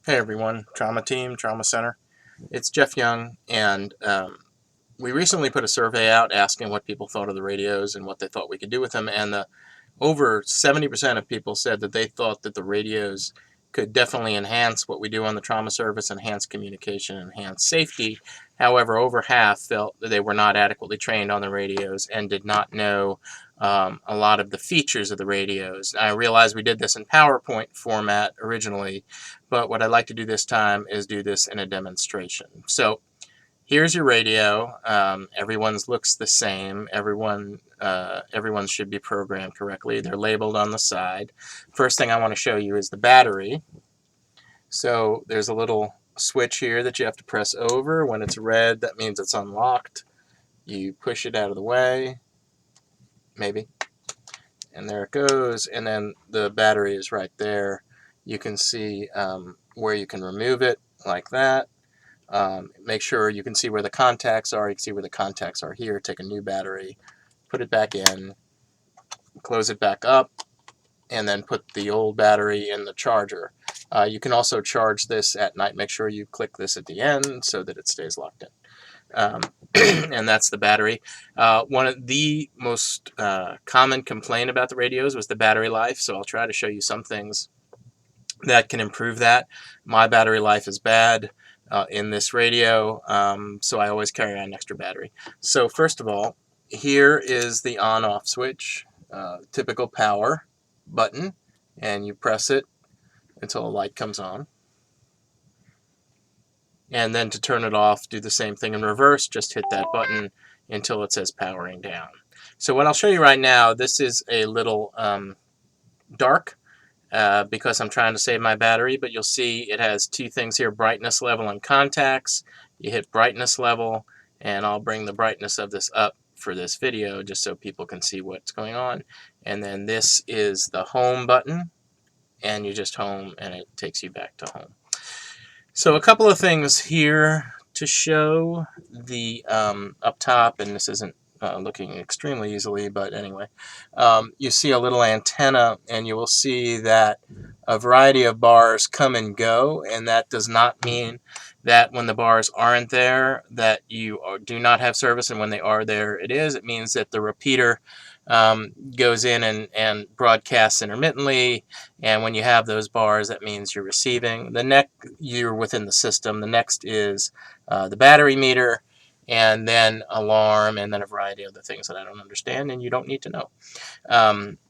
Hey everyone, Trauma Team, Trauma Center. It's Jeff Young, and we recently put a survey out asking what people thought of the radios and what they thought we could do with them, and over 70% of people said that they thought that the radios could definitely enhance what we do on the trauma service, enhance communication, enhance safety. However, over half felt that they were not adequately trained on the radios and did not know a lot of the features of the radios. I realize we did this in PowerPoint format originally, but what I'd like to do this time is do this in a demonstration. So here's your radio. Everyone's looks the same. Everyone should be programmed correctly. They're labeled on the side. First thing I want to show you is the battery. So there's a little switch here that you have to press over. When it's red, that means it's unlocked. You push it out of the way, maybe, and there it goes. And then the battery is right there. You can see where you can remove it, like that. Make sure you can see where the contacts are. You can see where the contacts are here. Take a new battery, put it back in, close it back up, and then put the old battery in the charger. You can also charge this at night. Make sure you click this at the end so that it stays locked in. And that's the battery. One of the most common complaint about the radios was the battery life, so I'll try to show you some things that can improve that. My battery life is bad in this radio, so I always carry an extra battery. So first of all, here is the on-off switch, typical power button, and you press it until a light comes on. And then to turn it off, do the same thing in reverse, just hit that button until it says powering down. So what I'll show you right now, this is a little dark, because I'm trying to save my battery, but you'll see it has two things here, brightness level and contacts. You hit brightness level, and I'll bring the brightness of this up for this video just so people can see what's going on. And then this is the home button, and you just home and it takes you back to home. So a couple of things here to show. The up top, and this isn't looking extremely easily, but anyway, you see a little antenna, and you will see that a variety of bars come and go, and that does not mean that when the bars aren't there that you do not have service, and when they are there it is. It means that the repeater goes in and broadcasts intermittently, and when you have those bars, that means you're receiving. The next, you're within the system. The next is the battery meter, and then alarm, and then a variety of other things that I don't understand and you don't need to know.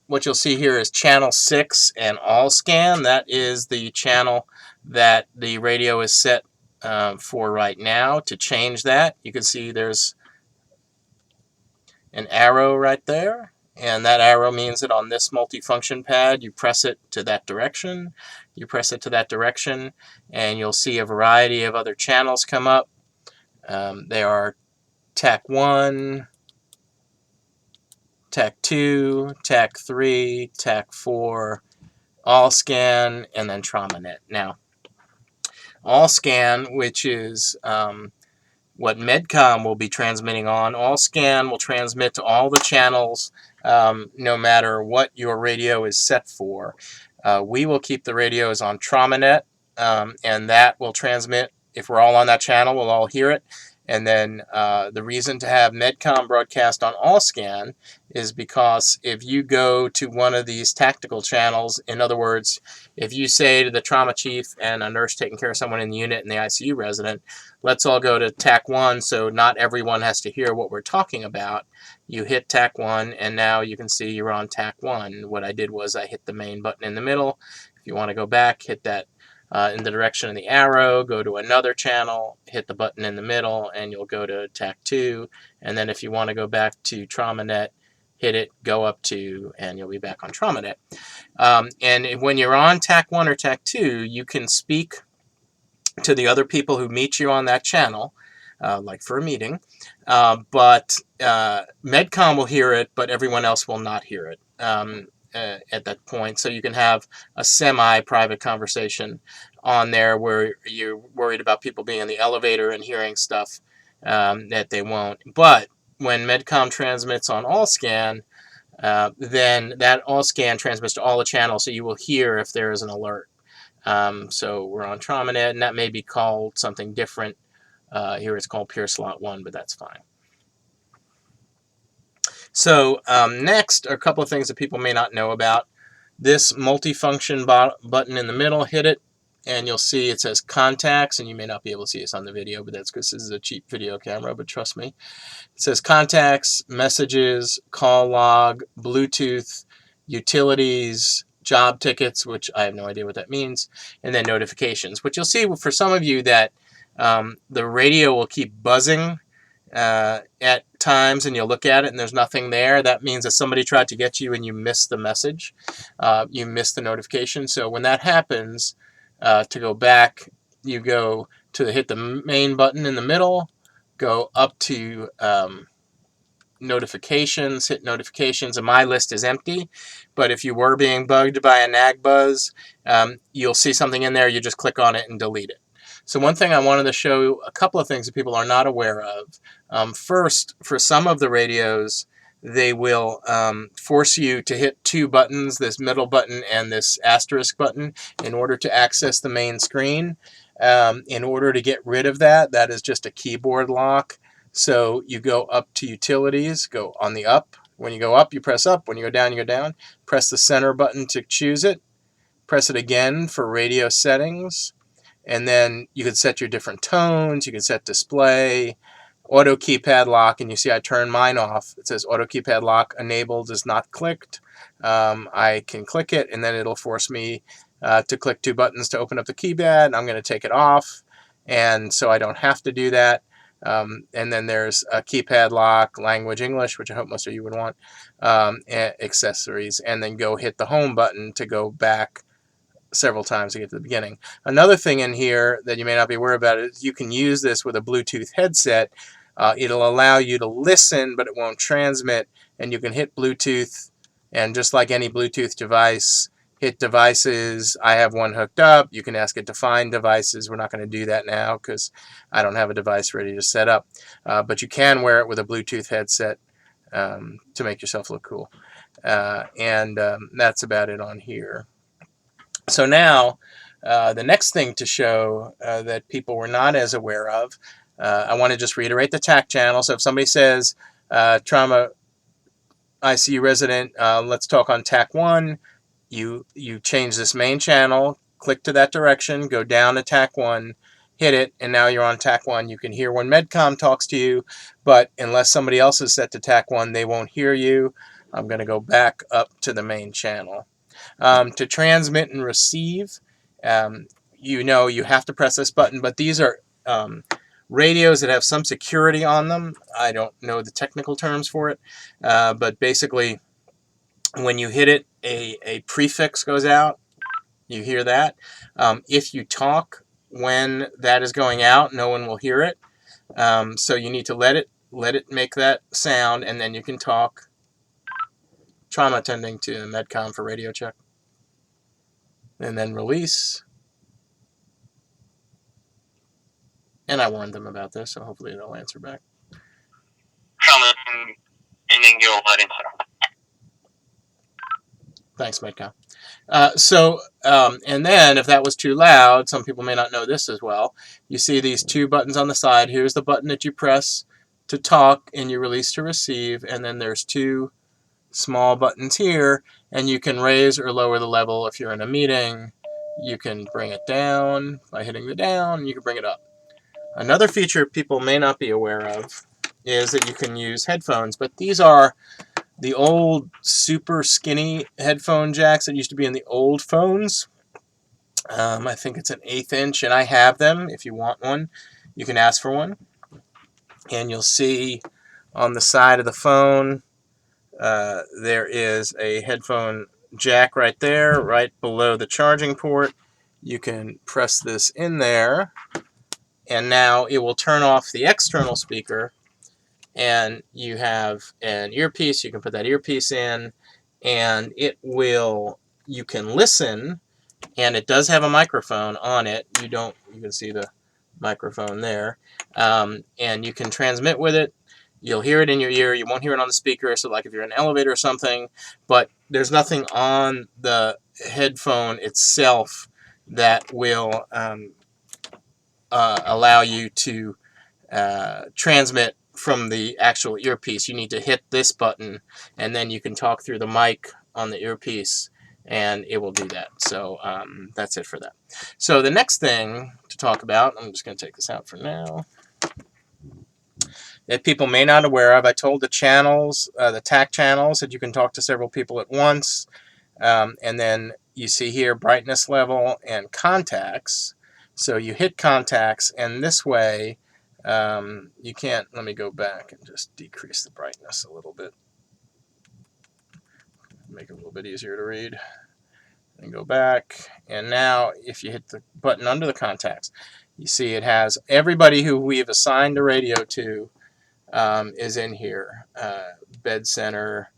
What you'll see here is channel 6 and all scan. That is the channel that the radio is set for right now. To change that, you can see there's an arrow right there, and that arrow means that on this multifunction pad you press it to that direction. You press it to that direction, and you'll see a variety of other channels come up. They are TAC 1, TAC 2, TAC 3, TAC 4, all scan, and then TraumaNet. Now, all scan, which is what Medcom will be transmitting on. All scan will transmit to all the channels, no matter what your radio is set for. We will keep the radios on TraumaNet, and that will transmit. If we're all on that channel, we'll all hear it. And then the reason to have Medcom broadcast on all scan is because if you go to one of these tactical channels, in other words, if you say to the trauma chief and a nurse taking care of someone in the unit and the ICU resident, let's all go to TAC 1 so not everyone has to hear what we're talking about, you hit TAC 1, and now you can see you're on TAC 1. What I did was I hit the main button in the middle. If you want to go back, hit that in the direction of the arrow, go to another channel, hit the button in the middle, and you'll go to TAC 2. And then if you want to go back to TraumaNet, hit it, go up to, and you'll be back on TraumaNet. And when you're on TAC 1 or TAC 2, you can speak to the other people who meet you on that channel, like for a meeting, but Medcom will hear it, but everyone else will not hear it at that point. So you can have a semi-private conversation on there where you're worried about people being in the elevator and hearing stuff that they won't. But when Medcom transmits on AllScan, then that AllScan transmits to all the channels, so you will hear if there is an alert. So we're on TraumaNet, and that may be called something different. Here it's called Pure Slot 1, but that's fine. So next are a couple of things that people may not know about. This multifunction button in the middle, hit it, and you'll see it says contacts, and you may not be able to see this on the video, but that's because this is a cheap video camera, but trust me. It says contacts, messages, call log, Bluetooth, utilities, job tickets, which I have no idea what that means, and then notifications. But you'll see for some of you that the radio will keep buzzing at times, and you'll look at it and there's nothing there. That means that somebody tried to get you and you missed the message. You missed the notification. So when that happens, to go back, you go to hit the main button in the middle, go up to notifications, hit notifications, and my list is empty. But if you were being bugged by a nag buzz, you'll see something in there. You just click on it and delete it. So one thing I wanted to show, a couple of things that people are not aware of. First, for some of the radios, they will force you to hit two buttons, this middle button and this asterisk button, in order to access the main screen. In order to get rid of that, that is just a keyboard lock. So you go up to utilities, go on the up. When you go up, you press up. When you go down, you go down. Press the center button to choose it. Press it again for radio settings. And then you can set your different tones. You can set display, auto keypad lock. And you see I turned mine off. It says auto keypad lock enabled is not clicked. I can click it, and then it'll force me to click two buttons to open up the keypad. I'm going to take it off, and so I don't have to do that. And then there's a keypad lock, language English, which I hope most of you would want, accessories, and then go hit the home button to go back several times to get to the beginning. Another thing in here that you may not be aware about is you can use this with a Bluetooth headset. It'll allow you to listen, but it won't transmit, and you can hit Bluetooth, and just like any Bluetooth device, hit devices. I have one hooked up. You can ask it to find devices. We're not going to do that now because I don't have a device ready to set up. But you can wear it with a Bluetooth headset to make yourself look cool. And that's about it on here. So now, the next thing to show that people were not as aware of, I want to just reiterate the TAC channel. So if somebody says, trauma ICU resident, let's talk on TAC 1, you change this main channel, click to that direction, go down to TAC 1, hit it, and now you're on TAC 1. You can hear when Medcom talks to you, but unless somebody else is set to TAC 1, they won't hear you. I'm going to go back up to the main channel. To transmit and receive, you have to press this button, but these are radios that have some security on them. I don't know the technical terms for it, but basically when you hit it, a prefix goes out. You hear that. If you talk when that is going out, no one will hear it. So you need to let it make that sound, and then you can talk. Trauma attending to Medcom for radio check. And then release. And I warned them about this, so hopefully they'll answer back. Trauma in your wording. Thanks, Medcom. And then if that was too loud, some people may not know this as well. You see these two buttons on the side. Here's the button that you press to talk, and you release to receive. And then there's two small buttons here, and you can raise or lower the level if you're in a meeting. You can bring it down by hitting the down. You can bring it up. Another feature people may not be aware of is that you can use headphones, but these are the old super skinny headphone jacks that used to be in the old phones. I think it's an 1/8 inch, and I have them. If you want one, you can ask for one. And you'll see on the side of the phone, there is a headphone jack right there, right below the charging port. You can press this in there, and now it will turn off the external speaker, and you have an earpiece. You can put that earpiece in, and you can listen, and it does have a microphone on it. You can see the microphone there, and you can transmit with it. You'll hear it in your ear. You won't hear it on the speaker, so like if you're in an elevator or something, but there's nothing on the headphone itself that will allow you to transmit from the actual earpiece. You need to hit this button, and then you can talk through the mic on the earpiece, and it will do that. So that's it for that. So the next thing to talk about, I'm just going to take this out for now, that people may not be aware of. I told the channels, the TAC channels, that you can talk to several people at once. And then you see here brightness level and contacts. So you hit contacts, and this way you can't. Let me go back and just decrease the brightness a little bit. Make it a little bit easier to read. And go back. And now if you hit the button under the contacts, you see it has everybody who we've assigned a radio to is in here. Bed center,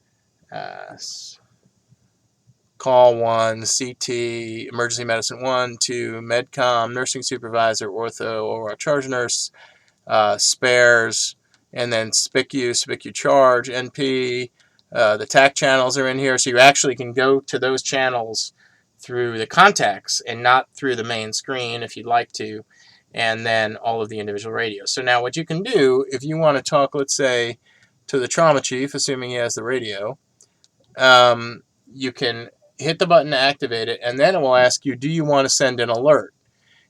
call 1, CT, emergency medicine 1, 2, medcom, nursing supervisor, ortho, or charge nurse, spares, and then SPICU charge, NP. The TAC channels are in here, so you actually can go to those channels through the contacts and not through the main screen if you'd like to, and then all of the individual radios. So now what you can do, if you want to talk, let's say, to the trauma chief, assuming he has the radio, you can hit the button to activate it, and then it will ask you, do you want to send an alert?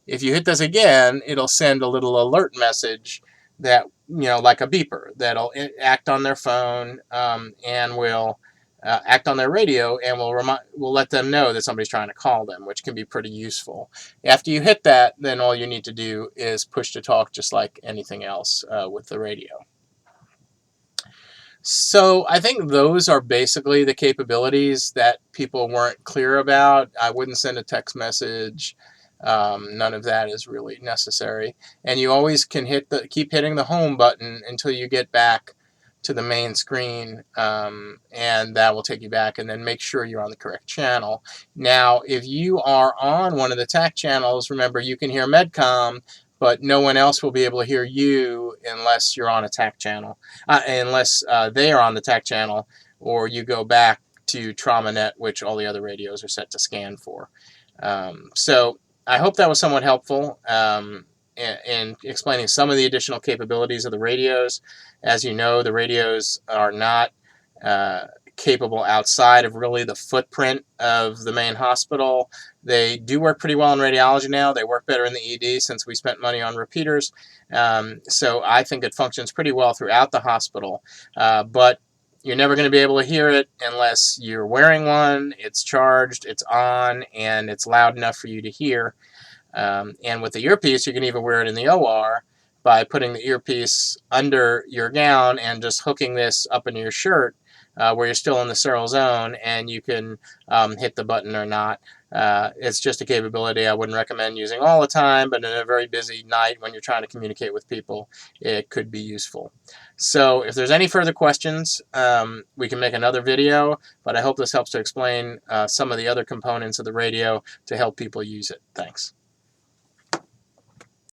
If you hit this again, it'll send a little alert message that, like a beeper, that'll act on their phone and will act on their radio, and will let them know that somebody's trying to call them, which can be pretty useful. After you hit that, then all you need to do is push to talk, just like anything else with the radio. So I think those are basically the capabilities that people weren't clear about. I wouldn't send a text message. None of that is really necessary. And you always can keep hitting the home button until you get back to the main screen, and that will take you back, and then make sure you're on the correct channel. Now, if you are on one of the TAC channels, remember you can hear Medcom, but no one else will be able to hear you unless you're on a TAC channel, unless they are on the TAC channel, or you go back to TraumaNet, which all the other radios are set to scan for. So I hope that was somewhat helpful in explaining some of the additional capabilities of the radios. As you know, the radios are not capable outside of really the footprint of the main hospital. They do work pretty well in radiology now. They work better in the ED since we spent money on repeaters. So I think it functions pretty well throughout the hospital. But you're never going to be able to hear it unless you're wearing one, it's charged, it's on, and it's loud enough for you to hear. And with the earpiece, you can even wear it in the OR by putting the earpiece under your gown and just hooking this up into your shirt where you're still in the sterile zone, and you can hit the button or not. It's just a capability I wouldn't recommend using all the time, but in a very busy night when you're trying to communicate with people, it could be useful. So if there's any further questions, we can make another video, but I hope this helps to explain some of the other components of the radio to help people use it. Thanks.